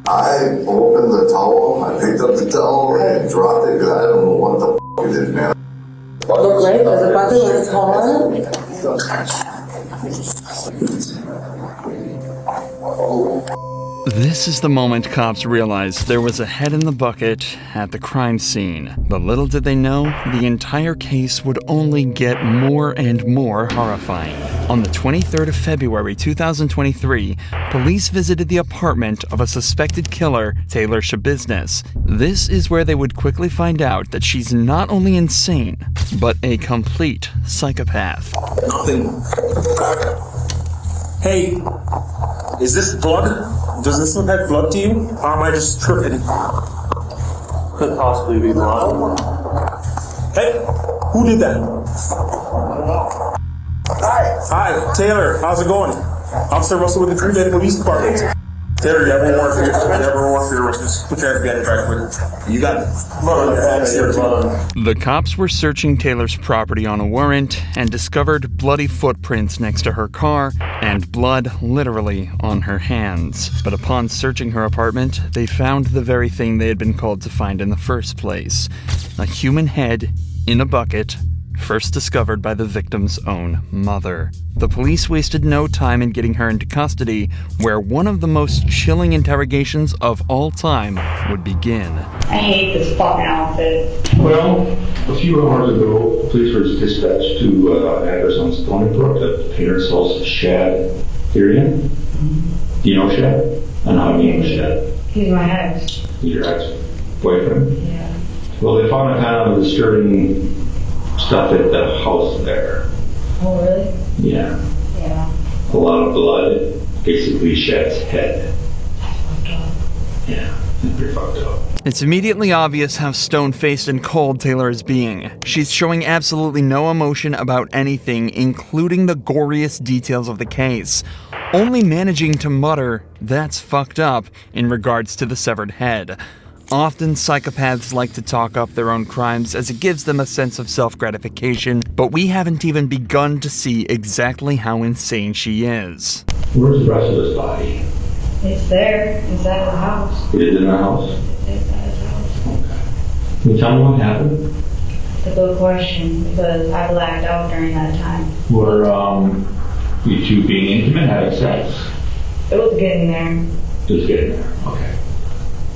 I opened the towel, I picked up the towel and dropped it because I don't know what the f it is, man. Look like there's a bucket in his home. This is the moment cops realized there was a head in the bucket at the crime scene. But little did they know, the entire case would only get more and more horrifying. On the 23rd of February 2023, police visited the apartment of a suspected killer, Taylor Schabusiness. This is where they would quickly find out that she's not only insane, but a complete psychopath. Nothing. Hey, is this blood? Does this look like blood to you? Or am I just tripping? Could possibly be blood. Hey, who did that? Hi, Taylor. How's it going? Officer Russell with the Green Bay Police Department. Taylor, you have one more for your arrest. Just put your hands together right quick. You got it. The cops were searching Taylor's property on a warrant and discovered bloody footprints next to her car and blood literally on her hands. But upon searching her apartment, they found the very thing they had been called to find in the first place: a human head in a bucket, first discovered by the victim's own mother. The police wasted no time in getting her into custody, where one of the most chilling interrogations of all time would begin. I hate this fucking outfit. Well, a few hours ago, police were dispatched to an address on Stony Brook that parents house Shad Tyrion. Do you know Shad? I know how you know Shad. He's my ex. He's your ex-boyfriend? Yeah. Well, they found a kind of disturbing stuff at the house there. Oh, really? Yeah. Yeah. A lot of blood, basically Shad's head. Fucked up. Yeah, it's pretty fucked up. It's immediately obvious how stone-faced and cold Taylor is being. She's showing absolutely no emotion about anything, including the goriest details of the case, only managing to mutter, "That's fucked up," in regards to the severed head. Often, psychopaths like to talk up their own crimes as it gives them a sense of self-gratification, but we haven't even begun to see exactly how insane she is. Where's the rest of his body? It's there, inside the house. It is in the house? It's inside his house. Okay. Can you tell me what happened? It's a good question, because I blacked out during that time. Were you two being intimate, having sex? It was getting there. Just getting there, okay.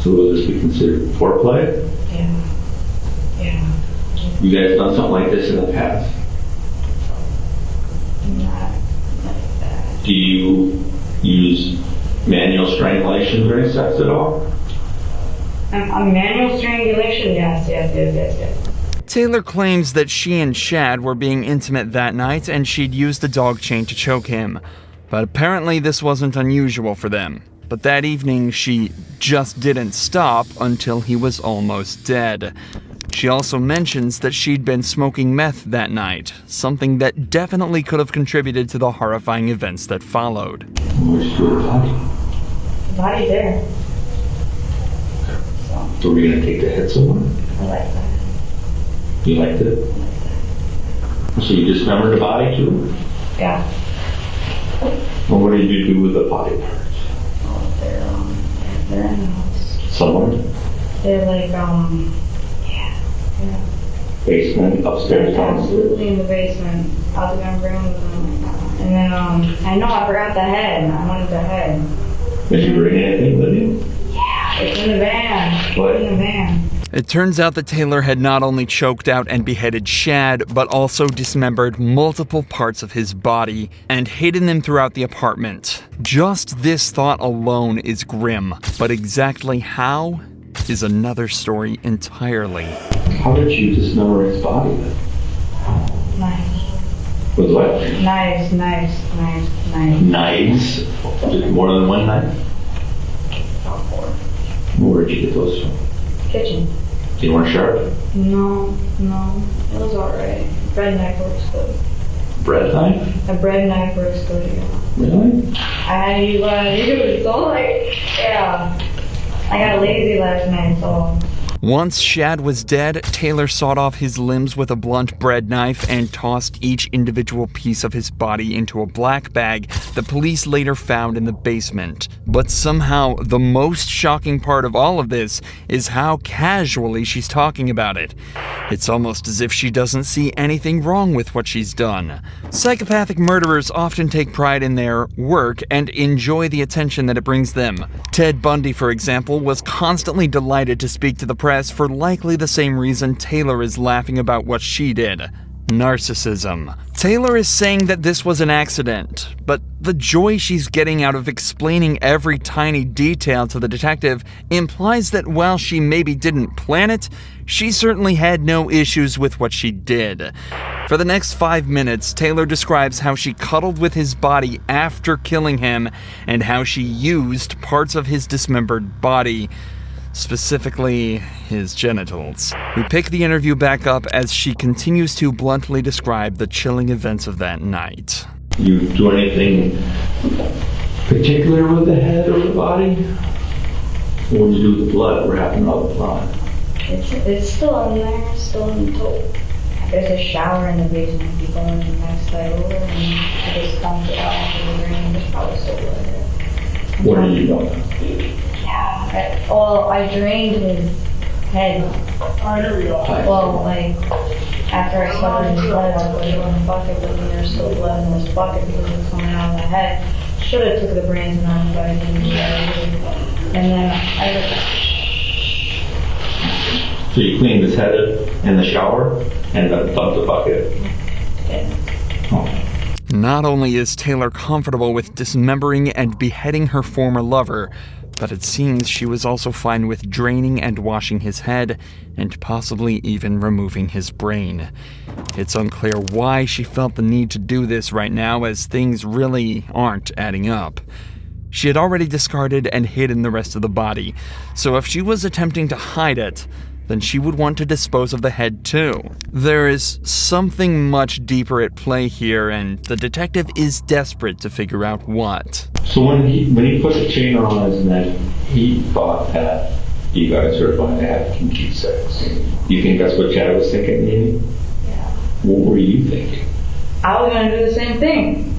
So will this be considered foreplay? Yeah. Yeah. You guys done something like this in the past? Not like that. Do you use manual strangulation during sex at all? A manual strangulation? Yes. Taylor claims that she and Shad were being intimate that night and she'd used a dog chain to choke him. But apparently this wasn't unusual for them. But that evening, she just didn't stop until he was almost dead. She also mentions that she'd been smoking meth that night, something that definitely could have contributed to the horrifying events that followed. Where's your body? The body's there. So we're gonna take the head somewhere? I like that. You liked it? So you dismembered the body too? Yeah. Well, what did you do with the body parts? They're in the house. Somewhere? They're like, yeah. Basement, upstairs, downstairs? Absolutely in the basement. I was gonna bring them. And then, I know I forgot the head. I wanted the head. Did you bring anything with you? Yeah, it's in the van. What? It's in the van. It turns out that Taylor had not only choked out and beheaded Shad, but also dismembered multiple parts of his body and hidden them throughout the apartment. Just this thought alone is grim, but exactly how is another story entirely. How did you dismember his body then? Knives. With what? Knives. Knives? Just more than one knife? About 4. Where'd you get those from? Kitchen. They weren't sharp? No. It was alright. Bread knife works good. Bread knife? A bread knife works good, yeah. Really? I had to use what I used, so yeah. I got lazy last night, so Once Shad was dead, Taylor sawed off his limbs with a blunt bread knife and tossed each individual piece of his body into a black bag the police later found in the basement. But somehow, the most shocking part of all of this is how casually she's talking about it. It's almost as if she doesn't see anything wrong with what she's done. Psychopathic murderers often take pride in their work and enjoy the attention that it brings them. Ted Bundy, for example, was constantly delighted to speak to the press for likely the same reason Taylor is laughing about what she did: narcissism. Taylor is saying that this was an accident, but the joy she's getting out of explaining every tiny detail to the detective implies that while she maybe didn't plan it, she certainly had no issues with what she did. For the next 5 minutes, Taylor describes how she cuddled with his body after killing him and how she used parts of his dismembered body, specifically his genitals. We pick the interview back up as she continues to bluntly describe the chilling events of that night. You do anything particular with the head or the body? What did you do with the blood? What happened to all the blood? It's still in there, still in the tote. There's a shower in the basement. You go in the next side over and I just dumped it out into the drain. There's probably still blood there. What are you doing? Yeah. Well, I drained his head. Well, like, after I covered his blood, I put it in the bucket, but then there's still blood in this bucket because it's coming out of the head. Should have took the brains and all, but I didn't do that. And then I So you cleaned his head in the shower and then dumped the bucket? Oh. Not only is Taylor comfortable with dismembering and beheading her former lover, but it seems she was also fine with draining and washing his head, and possibly even removing his brain. It's unclear why she felt the need to do this right now, as things really aren't adding up. She had already discarded and hidden the rest of the body, so if she was attempting to hide it, then she would want to dispose of the head too. There is something much deeper at play here, and the detective is desperate to figure out what. So when he put the chain on his neck, he thought that you guys were going to have kinky sex. You think that's what Chad was thinking, maybe? Yeah. What were you thinking? I was gonna do the same thing.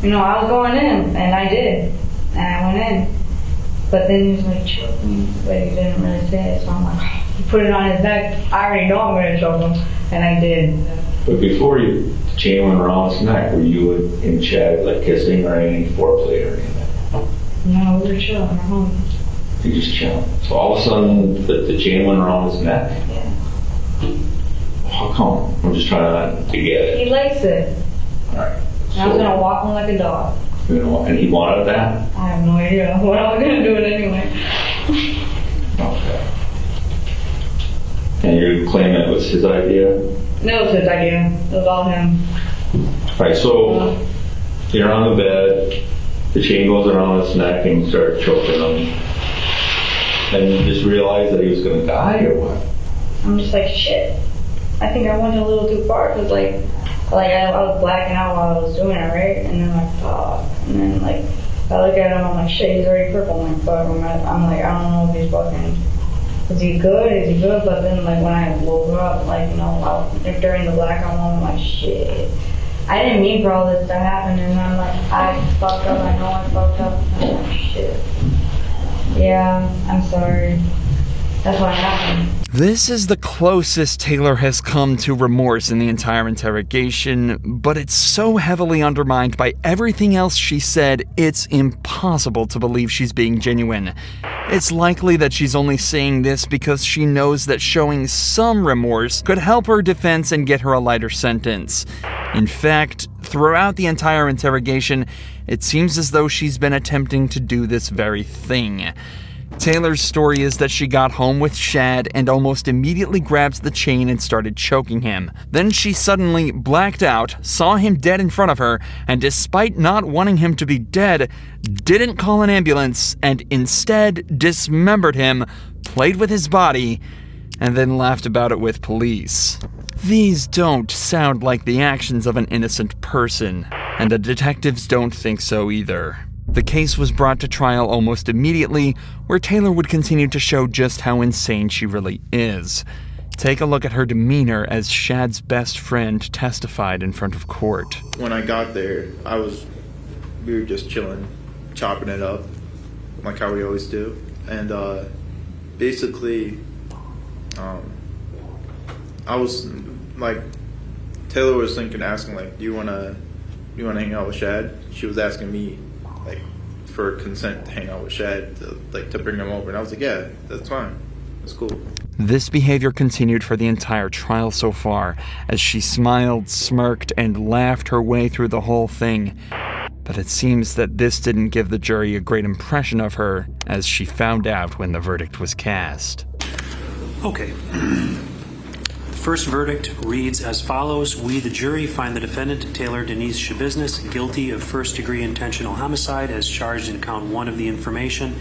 You know, I was going in, and I did. And I went in. But then he was like, choke me. But he didn't really say it, so I'm like, he put it on his neck. I already know I'm gonna choke him. And I did. But before the chain went around his neck, were you and Chad like kissing or any foreplay or anything? No, we were chilling at home. You just chilling. So all of a sudden the chain went around his neck? Yeah. How come? I'm just trying to get it. He likes it. Alright. I was gonna walk him like a dog. You know, and he wanted that? I have no idea. What I was gonna do it anyway. Okay. And you claim it was his idea? No, it was his idea. It was all him. Right, so you're on the bed, the chain goes around his neck and you start choking him. And you just realize that he was gonna die or what? I'm just like, shit. I think I went a little too far because I was blacking out while I was doing it, right? And then like, fuck. And then like, I look at him, I'm like, shit, he's already purple. I'm like, fuck. I'm like, I don't know if he's fucking, is he good? Is he good? But then like when I woke up, like, you know, during the blackout moment, I'm like, shit. I didn't mean for all this to happen. And I'm like, I fucked up. I know I fucked up. And I'm like, shit. Yeah, I'm sorry. That's what happened. This is the closest Taylor has come to remorse in the entire interrogation, but it's so heavily undermined by everything else she said, it's impossible to believe she's being genuine. It's likely that she's only saying this because she knows that showing some remorse could help her defense and get her a lighter sentence. In fact, throughout the entire interrogation, it seems as though she's been attempting to do this very thing. Taylor's story is that she got home with Shad and almost immediately grabs the chain and started choking him. Then she suddenly blacked out, saw him dead in front of her, and despite not wanting him to be dead, didn't call an ambulance and instead dismembered him, played with his body, and then laughed about it with police. These don't sound like the actions of an innocent person, and the detectives don't think so either. The case was brought to trial almost immediately, where Taylor would continue to show just how insane she really is. Take a look at her demeanor as Shad's best friend testified in front of court. When I got there, we were just chilling, chopping it up, like how we always do. And basically, I was like, Taylor was asking like, do you wanna hang out with Shad? She was asking me like for consent to hang out with Shad, to bring him over, and I was like, yeah, that's fine, that's cool. This behavior continued for the entire trial so far, as she smiled, smirked, and laughed her way through the whole thing. But it seems that this didn't give the jury a great impression of her, as she found out when the verdict was cast. Okay. First verdict reads as follows. We, the jury, find the defendant, Taylor Denise Schabusiness, guilty of first-degree intentional homicide as charged in count 1 of the information,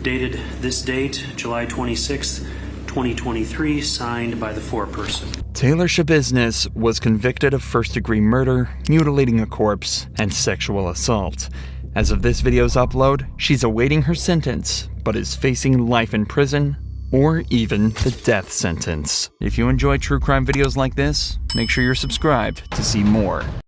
dated this date, July 26, 2023, signed by the foreperson. Taylor Schabusiness was convicted of first-degree murder, mutilating a corpse, and sexual assault. As of this video's upload, she's awaiting her sentence, but is facing life in prison, or even the death sentence. If you enjoy true crime videos like this, make sure you're subscribed to see more.